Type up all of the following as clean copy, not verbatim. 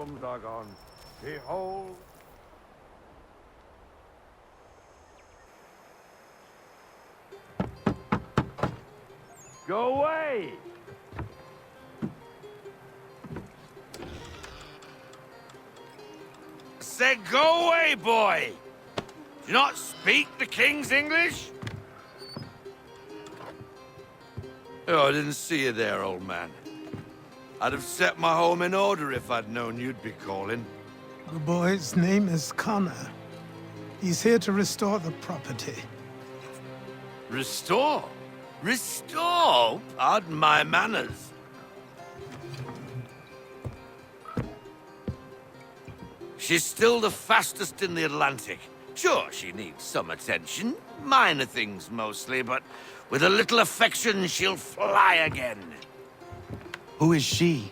storms are gone. Behold. Go away! Say, go away, boy! Do you not speak the King's English? Oh, I didn't see you there, old man. I'd have set my home in order if I'd known you'd be calling. The boy's name is Connor. He's here to restore the property. Restore? Restore? Pardon my manners. She's still the fastest in the Atlantic. Sure, she needs some attention. Minor things mostly, but with a little affection, she'll fly again. Who is she?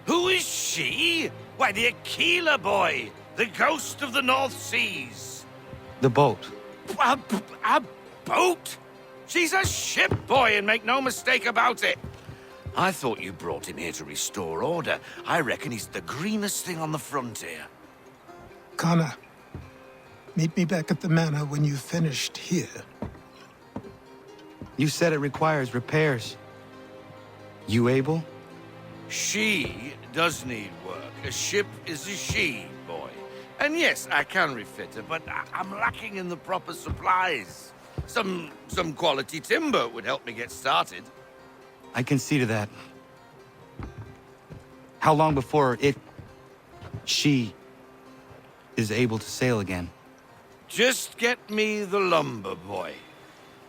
Who is she? Why, the Aquila boy, the ghost of the North Seas. The boat. A boat? She's a ship, boy, and make no mistake about it. I thought you brought him here to restore order. I reckon he's the greenest thing on the frontier. Connor, meet me back at the manor when you've finished here. You said it requires repairs. You able? She does need work. A ship is a she, boy. And yes, I can refit her, but I'm lacking in the proper supplies. Some quality timber would help me get started. I can see to that. How long before she is able to sail again? Just get me the lumber, boy.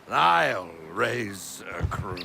I'll raise a crew.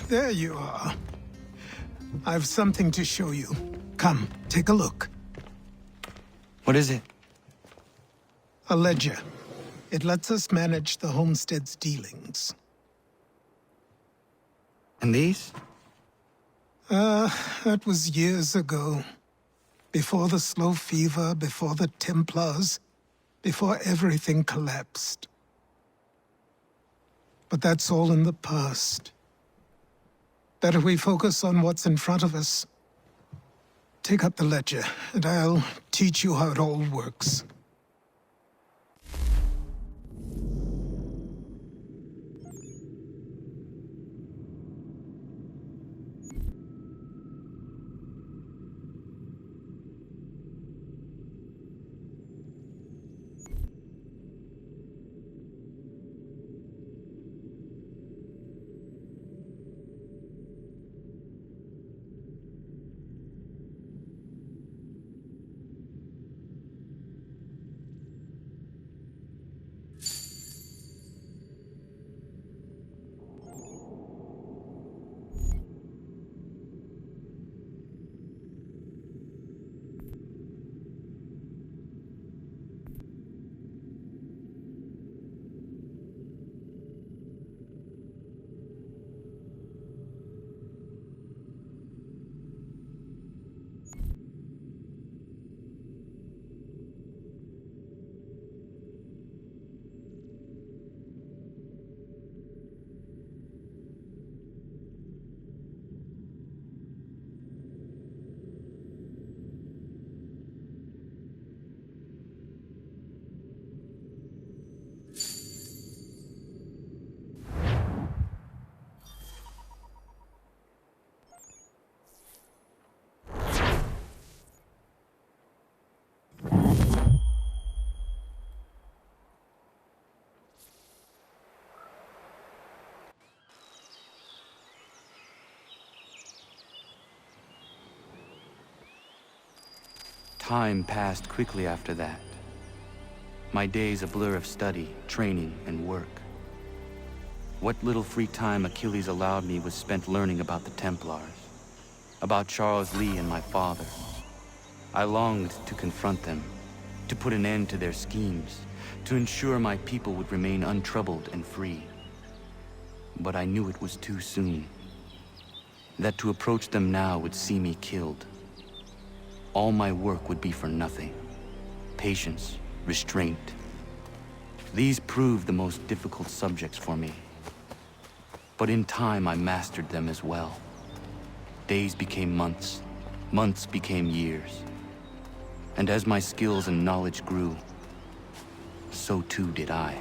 There you are. I've something to show you. Come, take a look. What is it? A ledger. It lets us manage the homestead's dealings. And these? That was years ago. Before the slow fever, before the Templars, before everything collapsed. But that's all in the past. Better we focus on what's in front of us. Take up the ledger, and I'll teach you how it all works. Time passed quickly after that. My days a blur of study, training, and work. What little free time Achilles allowed me was spent learning about the Templars, about Charles Lee and my father. I longed to confront them, to put an end to their schemes, to ensure my people would remain untroubled and free. But I knew it was too soon, that to approach them now would see me killed. All my work would be for nothing. Patience, restraint. These proved the most difficult subjects for me. But in time, I mastered them as well. Days became months, months became years. And as my skills and knowledge grew, so too did I.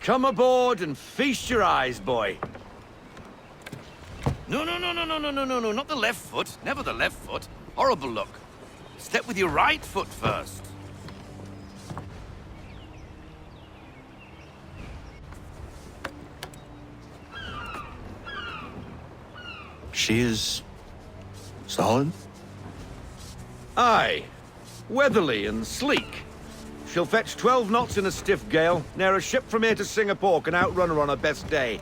Come aboard and feast your eyes, boy. No, not the left foot. Never the left foot. Horrible look. Step with your right foot first. She is solid? Aye. Weatherly and sleek. She'll fetch 12 knots in a stiff gale. Ne'er a ship from here to Singapore can outrun her on her best day.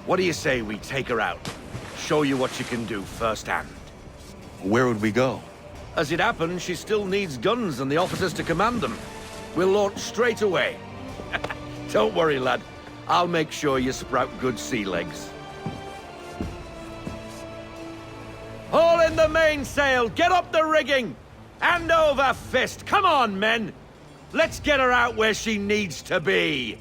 What do you say we take her out? Show you what she can do firsthand. Where would we go? As it happens, she still needs guns and the officers to command them. We'll launch straight away. Don't worry, lad. I'll make sure you sprout good sea legs. Haul in the mainsail! Get up the rigging! Hand over fist! Come on, men! Let's get her out where she needs to be!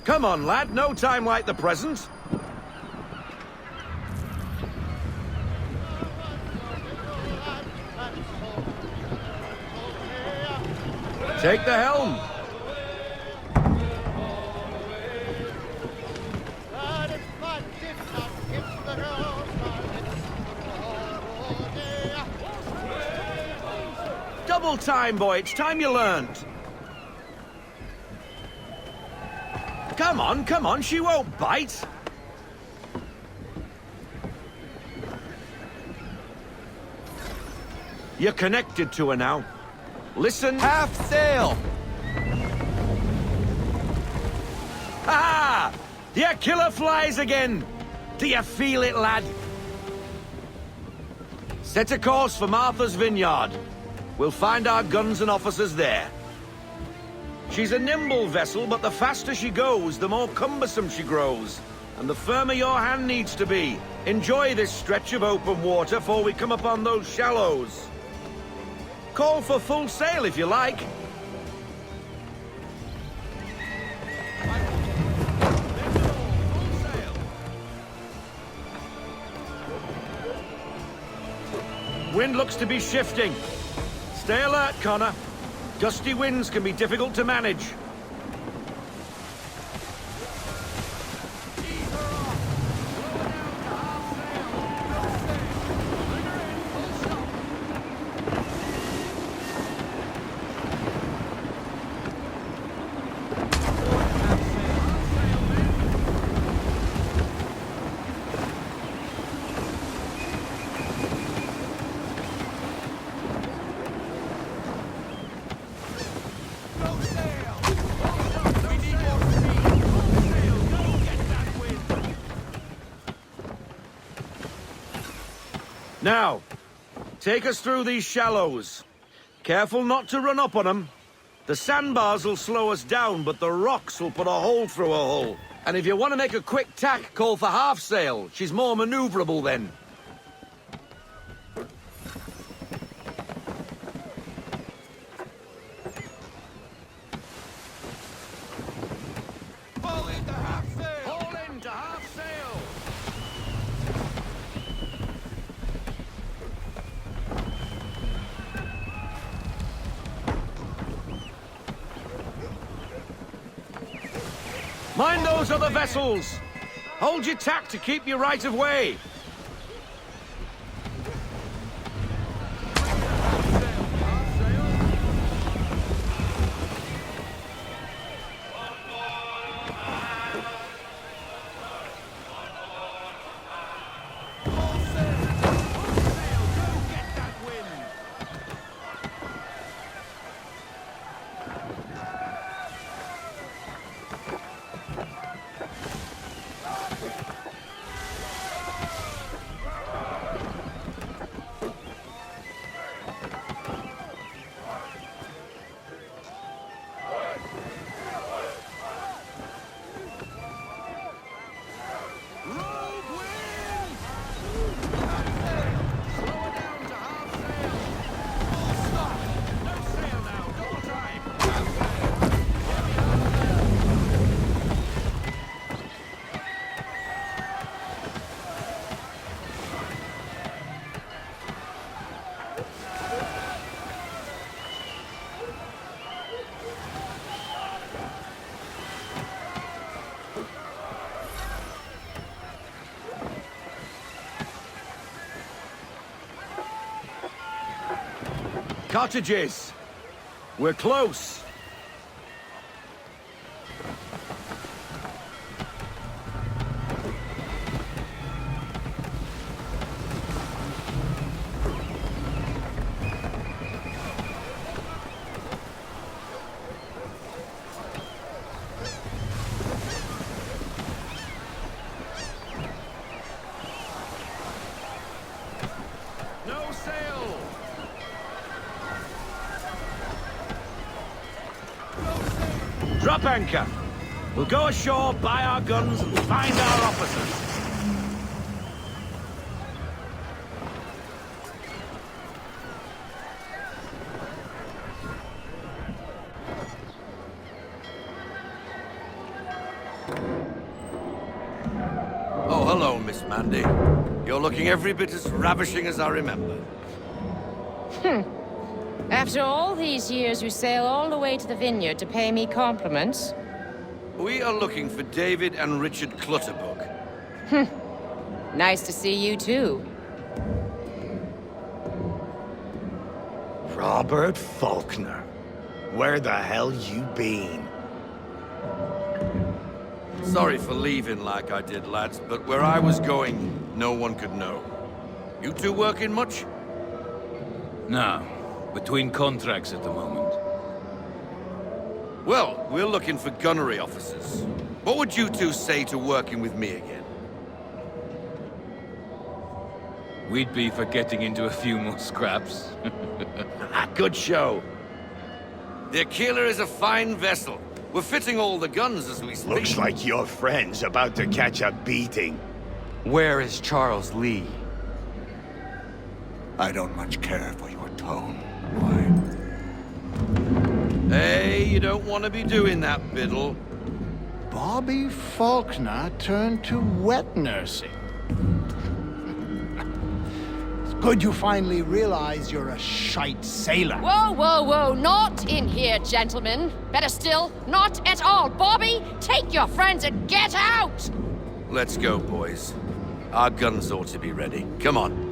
Come on, lad. No time like the present. Take the helm. Double time, boy. It's time you learned. Come on, she won't bite. You're connected to her now. Listen. Half sail! Ah! The killer flies again. Do you feel it, lad? Set a course for Martha's Vineyard. We'll find our guns and officers there. She's a nimble vessel, but the faster she goes, the more cumbersome she grows. And the firmer your hand needs to be. Enjoy this stretch of open water before we come upon those shallows. Call for full sail if you like. Wind looks to be shifting. Stay alert, Connor. Gusty winds can be difficult to manage. Now, take us through these shallows. Careful not to run up on them. The sandbars will slow us down, but the rocks will put a hole through a hull. And if you want to make a quick tack, call for half sail. She's more maneuverable then. Haul into half sail! Haul into half sail! Mind those other vessels! Hold your tack to keep your right of way! Cottages! We're close! No sail! Drop anchor. We'll go ashore, buy our guns, and find our officers. Oh, hello, Miss Mandy. You're looking every bit as ravishing as I remember. After all these years, you sail all the way to the vineyard to pay me compliments? We are looking for David and Richard Clutterbuck. Nice to see you, too. Robert Faulkner. Where the hell you been? Sorry for leaving like I did, lads, but where I was going, no one could know. You two working much? No. Between contracts at the moment. Well, we're looking for gunnery officers. What would you two say to working with me again? We'd be for getting into a few more scraps. Good show. The Aquila is a fine vessel. We're fitting all the guns as we speak. Looks like your friend's about to catch a beating. Where is Charles Lee? I don't much care for your tone. Hey, you don't want to be doing that, Biddle. Bobby Faulkner turned to wet nursing. It's good you finally realize you're a shite sailor. Whoa, whoa, whoa, not in here, gentlemen. Better still, not at all. Bobby, take your friends and get out! Let's go, boys. Our guns ought to be ready. Come on.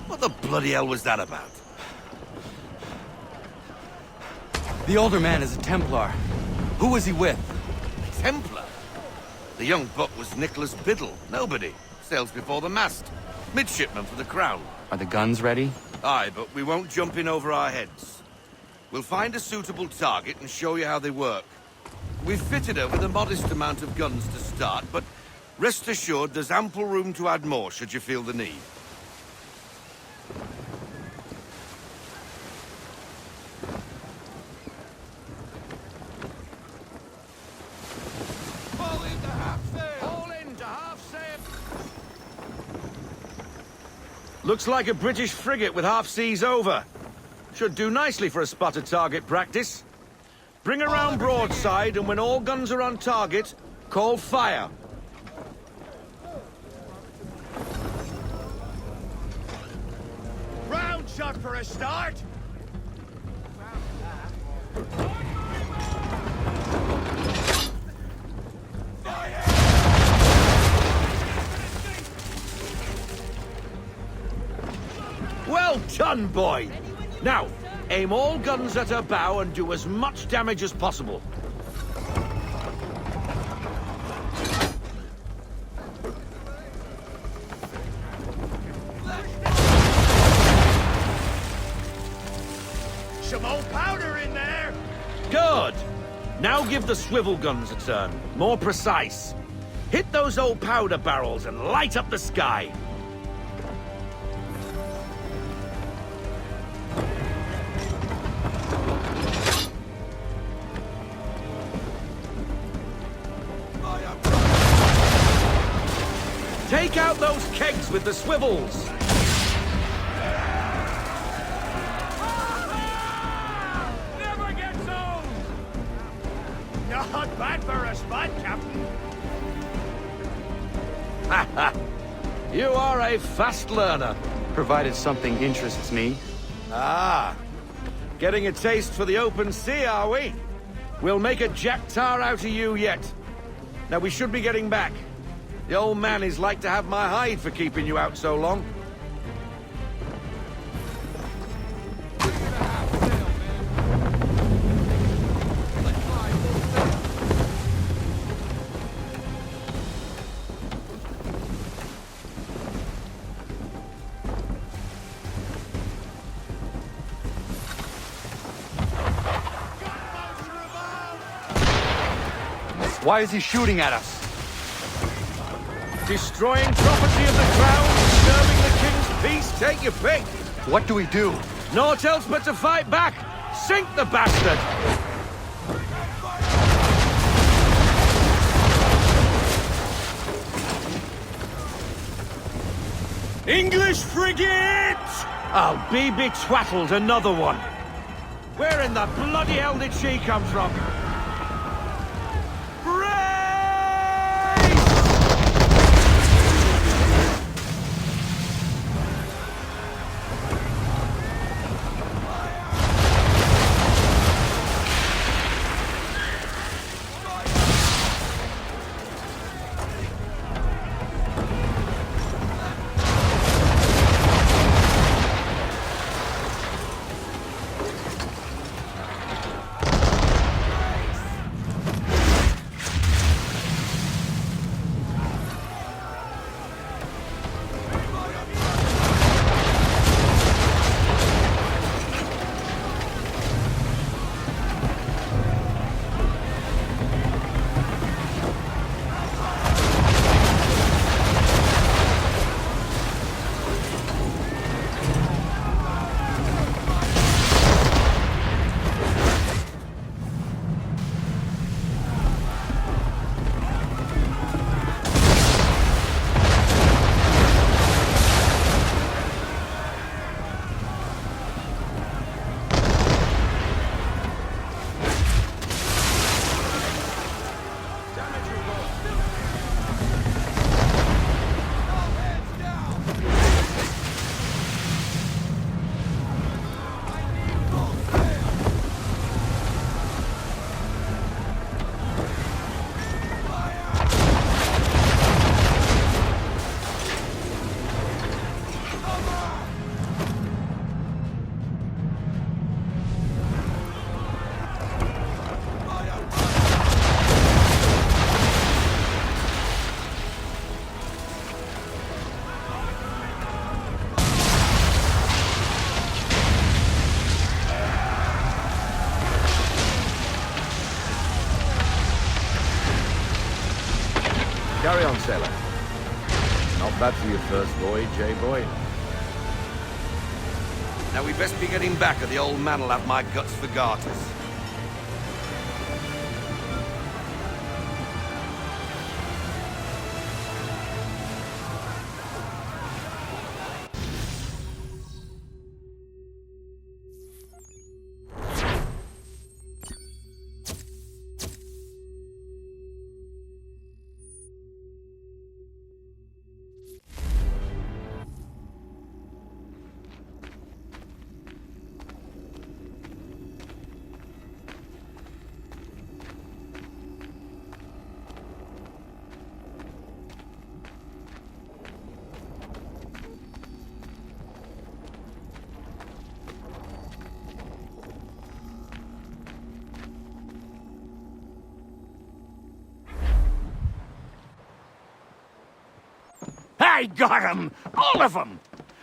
What the bloody hell was that about? The older man is a Templar. Who was he with? Templar? The young buck was Nicholas Biddle. Nobody. Sails before the mast. Midshipman for the Crown. Are the guns ready? Aye, but we won't jump in over our heads. We'll find a suitable target and show you how they work. We've fitted her with a modest amount of guns to start, but rest assured there's ample room to add more should you feel the need. Looks like a British frigate with half seas over. Should do nicely for a spotted target practice. Bring around broadside, and when all guns are on target, call fire. Round shot for a start. Well done, boy! Now, aim all guns at her bow and do as much damage as possible. Some old powder in there. Good! Now give the swivel guns a turn. More precise. Hit those old powder barrels and light up the sky. with the swivels. Never gets old! Not bad for a spot, Captain. You are a fast learner. Provided something interests me. Ah, getting a taste for the open sea, are we? We'll make a jack tar out of you yet. Now we should be getting back. The old man is like to have my hide for keeping you out so long. Why is he shooting at us? Destroying property of the crown, disturbing the king's peace, take your pick. What do we do? Naught else but to fight back. Sink the bastard! English frigate! I'll be betwattled, another one. Where in the bloody hell did she come from? Carry on, sailor. Not bad for your first voyage, eh, boy? Now we'd best be getting back, or the old man will have my guts for garters. I got 'em! All of 'em!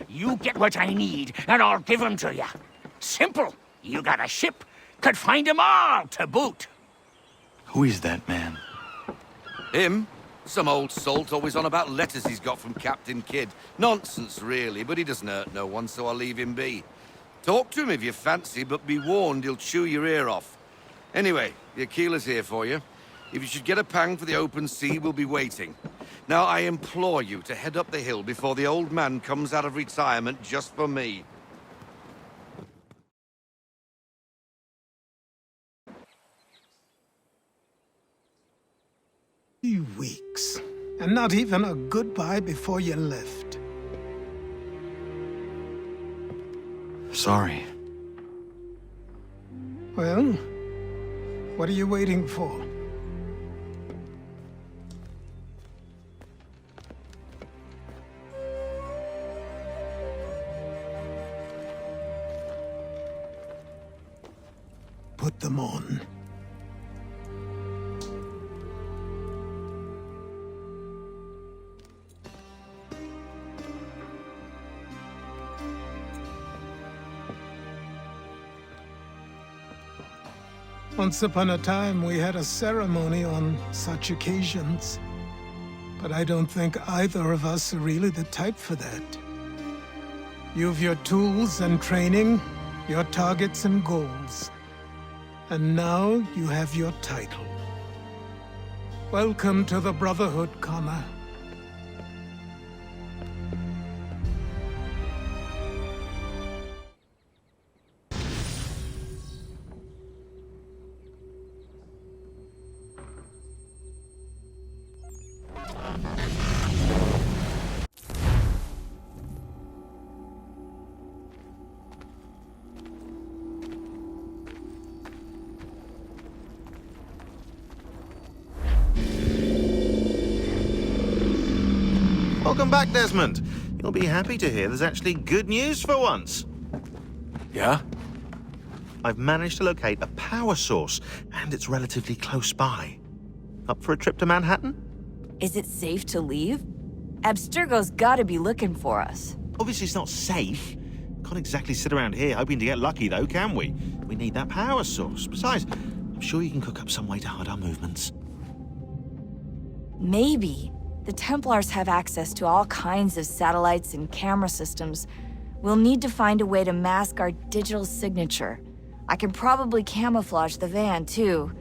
You get what I need, and I'll give 'em to you. Simple. You got a ship, could find 'em all to boot. Who is that man? Him? Some old salt always on about letters he's got from Captain Kidd. Nonsense, really, but he doesn't hurt no one, so I'll leave him be. Talk to him if you fancy, but be warned he'll chew your ear off. Anyway, the Aquila's here for you. If you should get a pang for the open sea, we'll be waiting. Now, I implore you to head up the hill before the old man comes out of retirement just for me. 3 weeks, and not even a goodbye before you left. Sorry. Well, what are you waiting for? Put them on. Once upon a time, we had a ceremony on such occasions. But I don't think either of us are really the type for that. You've your tools and training, your targets and goals. And now you have your title. Welcome to the Brotherhood, Connor. Welcome back, Desmond. You'll be happy to hear there's actually good news for once. Yeah? I've managed to locate a power source, and it's relatively close by. Up for a trip to Manhattan? Is it safe to leave? Abstergo's gotta be looking for us. Obviously it's not safe. Can't exactly sit around here hoping to get lucky, though, can we? We need that power source. Besides, I'm sure you can cook up some way to hide our movements. Maybe. The Templars have access to all kinds of satellites and camera systems. We'll need to find a way to mask our digital signature. I can probably camouflage the van, too.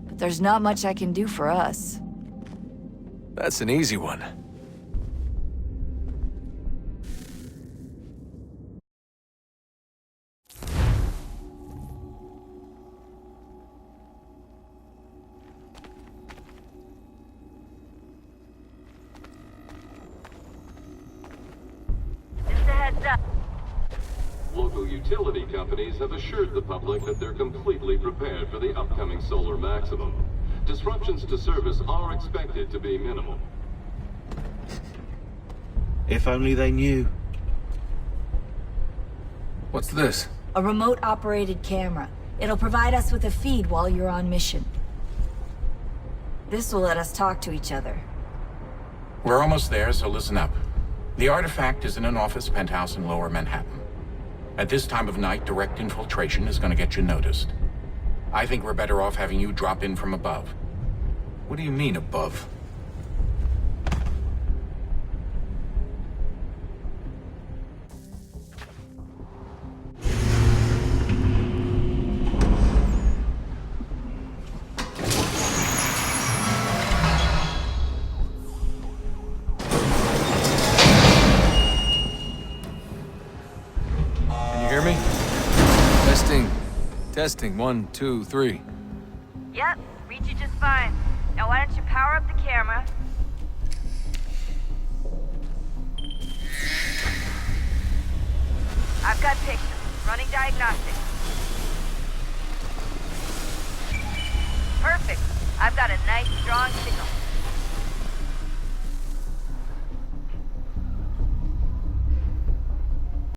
But there's not much I can do for us. That's an easy one. Local utility companies have assured the public that they're completely prepared for the upcoming solar maximum. Disruptions to service are expected to be minimal. If only they knew. What's this? A remote-operated camera. It'll provide us with a feed while you're on mission. This will let us talk to each other. We're almost there, so listen up. The artifact is in an office penthouse in Lower Manhattan. At this time of night, direct infiltration is going to get you noticed. I think we're better off having you drop in from above. What do you mean, above? Testing, 1, 2, 3. Yep, read you just fine. Now why don't you power up the camera? I've got pictures. Running diagnostics. Perfect. I've got a nice, strong signal.